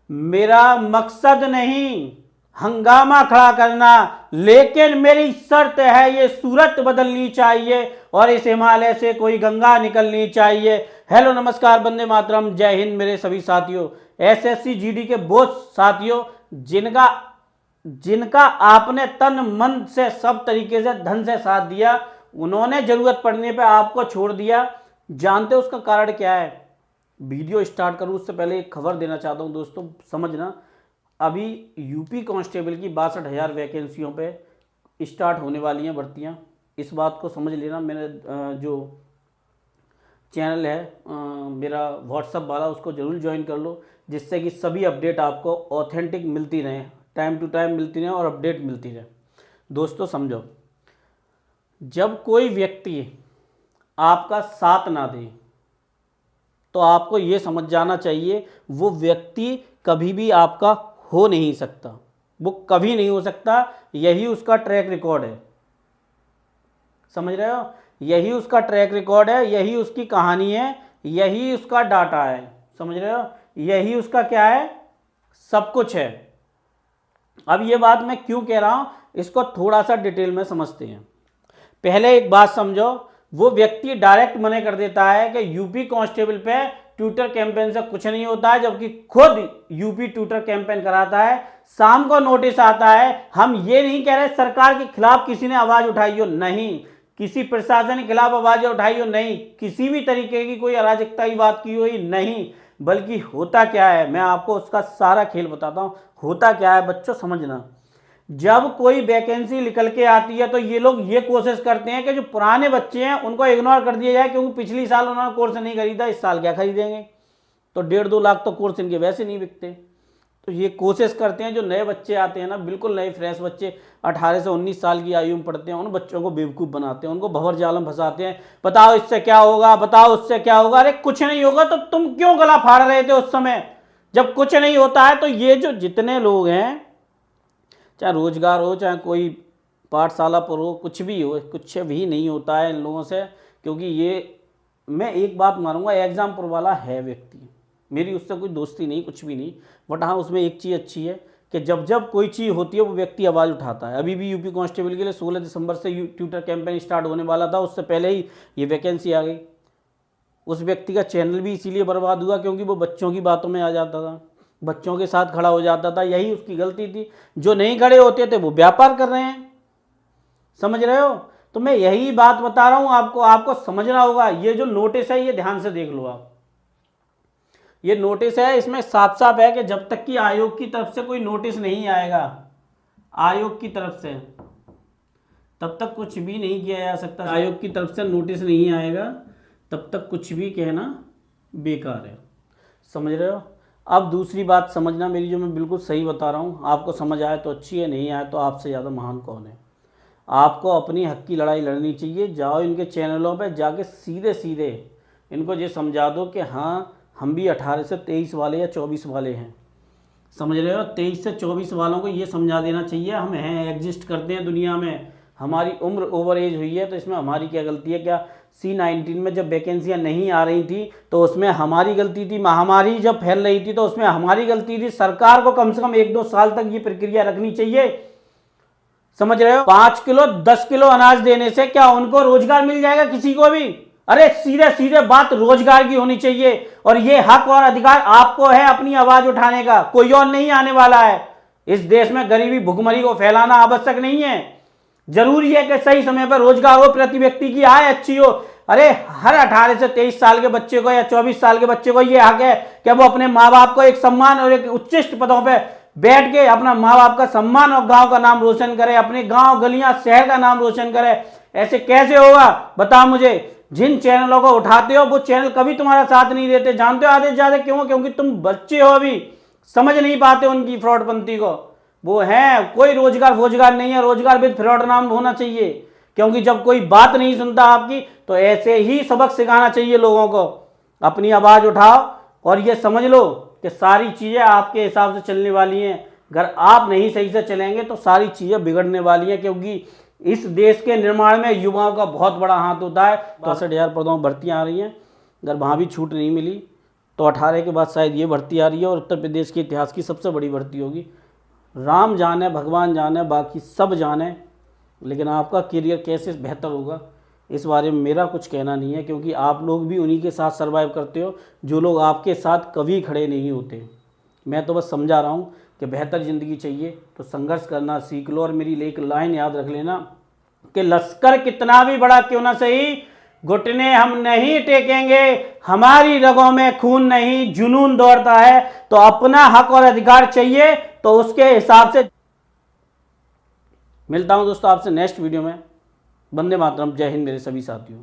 मेरा मकसद नहीं हंगामा खड़ा करना, लेकिन मेरी शर्त है ये सूरत बदलनी चाहिए और इस हिमालय से कोई गंगा निकलनी चाहिए। हेलो नमस्कार, वंदे मातरम, जय हिंद मेरे सभी साथियों, एसएससी जीडी के वो साथियों जिनका आपने तन मन से सब तरीके से धन से साथ दिया, उन्होंने जरूरत पड़ने पे आपको छोड़ दिया। जानते हो उसका कारण क्या है? वीडियो स्टार्ट करूं उससे पहले एक खबर देना चाहता हूं दोस्तों, समझना। अभी यूपी कांस्टेबल की 62,000 वैकेंसियों पे स्टार्ट होने वाली हैं भर्तियां। इस बात को समझ लेना। मैंने जो चैनल है मेरा व्हाट्सअप वाला, उसको जरूर ज्वाइन कर लो, जिससे कि सभी अपडेट आपको ऑथेंटिक मिलती रहे, टाइम टू टाइम मिलती रहे और अपडेट मिलती रहे। दोस्तों समझो, जब कोई व्यक्ति आपका साथ ना दे तो आपको ये समझ जाना चाहिए वो व्यक्ति कभी भी आपका हो नहीं सकता, वो कभी नहीं हो सकता। यही उसका ट्रैक रिकॉर्ड है, समझ रहे हो? यही उसका ट्रैक रिकॉर्ड है, यही उसकी कहानी है, यही उसका डाटा है, समझ रहे हो? यही उसका क्या है, सब कुछ है। अब ये बात मैं क्यों कह रहा हूं, इसको थोड़ा सा डिटेल में समझते हैं। पहले एक बात समझो, वो व्यक्ति डायरेक्ट मना कर देता है कि यूपी कांस्टेबल पे ट्विटर कैंपेन से कुछ नहीं होता है, जबकि खुद यूपी ट्विटर कैंपेन कराता है। शाम को नोटिस आता है। हम ये नहीं कह रहे सरकार के खिलाफ किसी ने आवाज उठाई हो, नहीं, किसी प्रशासन के खिलाफ आवाज उठाई हो, नहीं, किसी भी तरीके की कोई अराजकता की बात की हुई नहीं, बल्कि होता क्या है मैं आपको उसका सारा खेल बताता हूं। होता क्या है बच्चों, समझना। जब कोई वैकेंसी निकल के आती है तो ये लोग ये कोशिश करते हैं कि जो पुराने बच्चे हैं उनको इग्नोर कर दिया जाए, क्योंकि पिछली साल उन्होंने कोर्स नहीं खरीदा, इस साल क्या खरीदेंगे? तो 1.5-2 लाख तो कोर्स इनके वैसे नहीं बिकते। तो ये कोशिश करते हैं जो नए बच्चे आते हैं ना, बिल्कुल नए फ्रेश बच्चे 18 से 19 साल की आयु में पढ़ते हैं, उन बच्चों को बेवकूफ़ बनाते हैं, उनको भंवर जाल में फंसाते हैं। बताओ इससे क्या होगा, बताओ उससे क्या होगा। अरे कुछ नहीं होगा तो तुम क्यों गला फाड़ रहे थे उस समय जब कुछ नहीं होता है? तो ये जो जितने लोग हैं, चाहे रोजगार हो, चाहे कोई पाठशाला पर हो, कुछ भी हो, कुछ भी नहीं होता है इन लोगों से। क्योंकि ये मैं एक बात मानूंगा, एग्जाम्पल वाला है व्यक्ति, मेरी उससे कोई दोस्ती नहीं, कुछ भी नहीं, बट हाँ उसमें एक चीज़ अच्छी है कि जब जब कोई चीज़ होती है वो व्यक्ति आवाज़ उठाता है। अभी भी यूपी कांस्टेबल के लिए 16 दिसंबर से ट्विटर कैंपेन स्टार्ट होने वाला था, उससे पहले ही ये वैकेंसी आ गई। उस व्यक्ति का चैनल भी इसीलिए बर्बाद हुआ क्योंकि वो बच्चों की बातों में आ जाता था, बच्चों के साथ खड़ा हो जाता था। यही उसकी गलती थी। जो नहीं खड़े होते थे वो व्यापार कर रहे हैं, समझ रहे हो? तो मैं यही बात बता रहा हूं आपको समझना होगा। ये जो नोटिस है ये ध्यान से देख लो आप। ये नोटिस है, इसमें साफ साफ है कि जब तक कि आयोग की तरफ से कोई नोटिस नहीं आएगा, आयोग की तरफ से, तब तक कुछ भी नहीं किया जा सकता। आयोग की तरफ से नोटिस नहीं आएगा तब तक कुछ भी कहना बेकार है, समझ रहे हो? अब दूसरी बात समझना मेरी, जो मैं बिल्कुल सही बता रहा हूँ, आपको समझ आए तो अच्छी है, नहीं आए तो आपसे ज़्यादा महान कौन है। आपको अपनी हक की लड़ाई लड़नी चाहिए। जाओ इनके चैनलों पे जाके सीधे सीधे इनको ये समझा दो कि हाँ हम भी 18 से 23 वाले या 24 वाले हैं, समझ रहे हो? 23 से 24 वालों को ये समझा देना चाहिए हम हैं, एग्जिस्ट करते हैं दुनिया में, हमारी उम्र ओवर एज हुई है, तो इसमें हमारी क्या गलती है? क्या C-19 में जब वैकेंसियां नहीं आ रही थी तो उसमें हमारी गलती थी? महामारी जब फैल रही थी तो उसमें हमारी गलती थी? सरकार को कम से कम 1-2 साल तक ये प्रक्रिया रखनी चाहिए, समझ रहे हो? 5 किलो 10 किलो अनाज देने से क्या उनको रोजगार मिल जाएगा किसी को भी? अरे सीधे सीधे बात रोजगार की होनी चाहिए। और ये हक और अधिकार आपको है अपनी आवाज उठाने का, कोई और नहीं आने वाला है। इस देश में गरीबी भुखमरी को फैलाना आवश्यक नहीं है। जरूरी है कि सही समय पर रोजगार हो, प्रति व्यक्ति की आय अच्छी हो। अरे हर 18 से 23 साल के बच्चे को या 24 साल के बच्चे को यह हक है कि वो अपने माँ बाप को एक सम्मान और एक उच्चिष्ट पदों पे बैठ के अपना माँ बाप का सम्मान और गांव का नाम रोशन करे, अपने गांव गलियां शहर का नाम रोशन करे। ऐसे कैसे होगा बताओ मुझे? जिन चैनलों को उठाते हो वो चैनल कभी तुम्हारा साथ नहीं देते। जानते हो आधे से ज्यादा क्यों? क्योंकि तुम बच्चे हो, अभी समझ नहीं पाते उनकी फ्रॉडपंथी को। वो है कोई रोजगार नहीं है, रोजगार विद फ्रॉड नाम होना चाहिए। क्योंकि जब कोई बात नहीं सुनता आपकी तो ऐसे ही सबक सिखाना चाहिए लोगों को। अपनी आवाज उठाओ और ये समझ लो कि सारी चीजें आपके हिसाब से चलने वाली हैं। अगर आप नहीं सही से चलेंगे तो सारी चीजें बिगड़ने वाली हैं, क्योंकि इस देश के निर्माण में युवाओं का बहुत बड़ा हाथ होता है। 62,000 पदों में भर्तियां आ रही हैं, अगर वहां भी छूट नहीं मिली तो 18 के बाद शायद ये भर्ती आ रही है और उत्तर प्रदेश के इतिहास की सबसे बड़ी भर्ती होगी। राम जाने, भगवान जाने, बाकी सब जाने, लेकिन आपका करियर कैसे बेहतर होगा इस बारे में मेरा कुछ कहना नहीं है, क्योंकि आप लोग भी उन्हीं के साथ सर्वाइव करते हो जो लोग आपके साथ कभी खड़े नहीं होते। मैं तो बस समझा रहा हूँ कि बेहतर ज़िंदगी चाहिए तो संघर्ष करना सीख लो। और मेरी एक लाइन याद रख लेना कि लश्कर कितना भी बड़ा क्यों ना सही, घुटने हम नहीं टेकेंगे, हमारी रगों में खून नहीं जुनून दौड़ता है, तो अपना हक और अधिकार चाहिए तो उसके हिसाब से। मिलता हूं दोस्तों आपसे नेक्स्ट वीडियो में। वंदे मातरम, जय हिंद मेरे सभी साथियों।